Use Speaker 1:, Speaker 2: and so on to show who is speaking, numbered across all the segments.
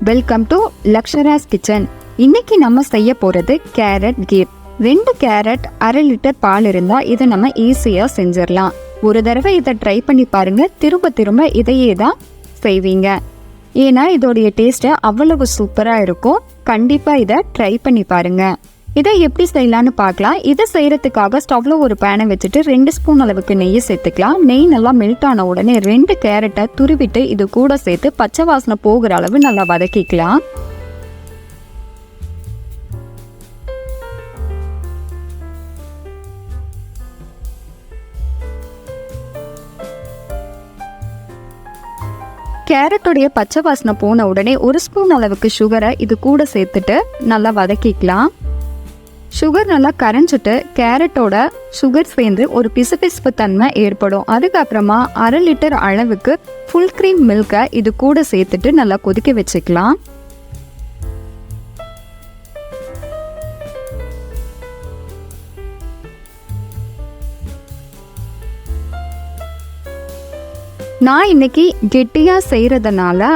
Speaker 1: Welcome to லக்ஷராஸ் kitchen. இன்னைக்கு நம்ம செய்ய போகிறது கேரட் கீர். 2 கேரட் 1/2 லிட்டர் பால் இருந்தால் இதை நம்ம ஈஸியாக செஞ்சிடலாம். ஒரு தடவை இதை ட்ரை பண்ணி பாருங்க, திரும்ப திரும்ப இதையே தான் செய்வீங்க. ஏன்னா இதோடைய டேஸ்ட்டு அவ்வளவு சூப்பராக இருக்கும். கண்டிப்பாக இதை ட்ரை பண்ணி பாருங்க. இதை எப்படி செய்யலான்னு பார்க்கலாம். இதை செய்யறதுக்காக ஸ்டவ்ல ஒரு பேனை வச்சுட்டு 2 ஸ்பூன் அளவுக்கு நெய்யை சேர்த்துக்கலாம். நெய் நல்லா மெல்ட் ஆன உடனே 2 கேரட்டை துருவிட்டு இது கூட சேர்த்து பச்சை வாசனை போகிற அளவு நல்லா வதக்கிக்கலாம். கேரட்டுடைய பச்சை வாசனை போன உடனே 1 ஸ்பூன் அளவுக்கு சுகரை இது கூட சேர்த்துட்டு நல்லா வதக்கிக்கலாம். சுகர் நல்லா கரைஞ்சிட்டு கேரட்டோட சுகர் சேர்ந்து ஒரு பிசுபிசுப்பு தன்மை ஏற்படும். அதுக்கப்புறமா 1/2 லிட்டர் அளவுக்கு ஃபுல் க்ரீம் மில்கை இது கூட சேர்த்துட்டு நல்லா கொதிக்க வச்சுக்கலாம். நான் இன்னைக்கு கெட்டியாக செய்கிறதுனால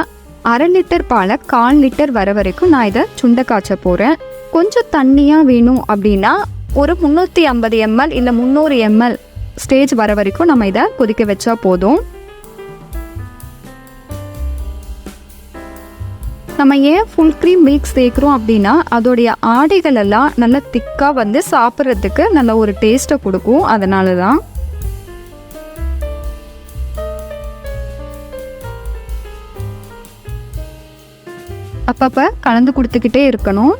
Speaker 1: 1/2 லிட்டர் பாலை 1/4 லிட்டர் வர வரைக்கும் நான் இதை சுண்ட காய்ச்ச போகிறேன். கொஞ்சம் தண்ணியாக வேணும் அப்படின்னா ஒரு 350 ml இல்லை 300 ml ஸ்டேஜ் வர வரைக்கும் நம்ம இதை கொதிக்க வச்சா போதும். நம்ம ஏன் ஃபுல் க்ரீம் மில்க் சேர்க்குறோம் அப்படின்னா அதோடைய ஆடைகள் எல்லாம் நல்லா திக்காக வந்து சாப்பிட்றதுக்கு நல்ல ஒரு டேஸ்ட்டை கொடுக்கும். அதனால தான். அப்பப்போ கலந்து கொடுத்துக்கிட்டே இருக்கணும்.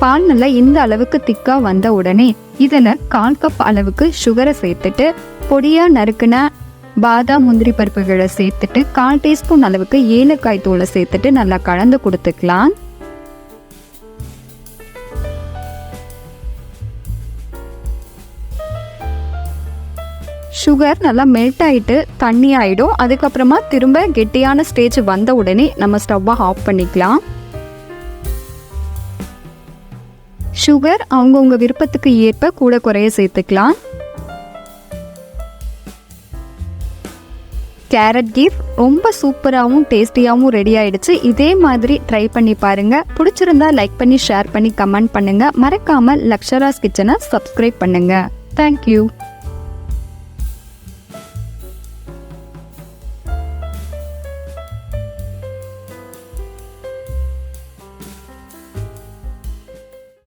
Speaker 1: பால் நல்லா இந்த அளவுக்கு திக்கா வந்த உடனே இதில் 1/4 கப் அளவுக்கு சுகரை சேர்த்துட்டு பொடியாக நறுக்குன பாதாம் முந்திரி பருப்புகளை சேர்த்துட்டு 1/4 டீஸ்பூன் அளவுக்கு ஏலக்காய் தூளை சேர்த்துட்டு நல்லா கலந்து கொடுத்துக்கலாம். சுகர் நல்லா மெல்ட் ஆகிட்டு தண்ணி ஆகிடும். அதுக்கப்புறமா திரும்ப கெட்டியான ஸ்டேஜ் வந்த உடனே நம்ம ஸ்டவ்வை ஆஃப் பண்ணிக்கலாம். சுகர் அவங்கவுங்க விருப்பத்துக்கு ஏற்ப கூட குறைய சேர்த்துக்கலாம். கேரட் கீர் ரொம்ப சூப்பராகவும் டேஸ்டியாகவும் ரெடி ஆயிடுச்சு. இதே மாதிரி ட்ரை பண்ணி பாருங்க. பிடிச்சிருந்தா லைக் பண்ணி ஷேர் பண்ணி கமெண்ட் பண்ணுங்க. மறக்காம லக்ஷராஸ் கிச்சனை சப்ஸ்கிரைப் பண்ணுங்க. தேங்க்யூ.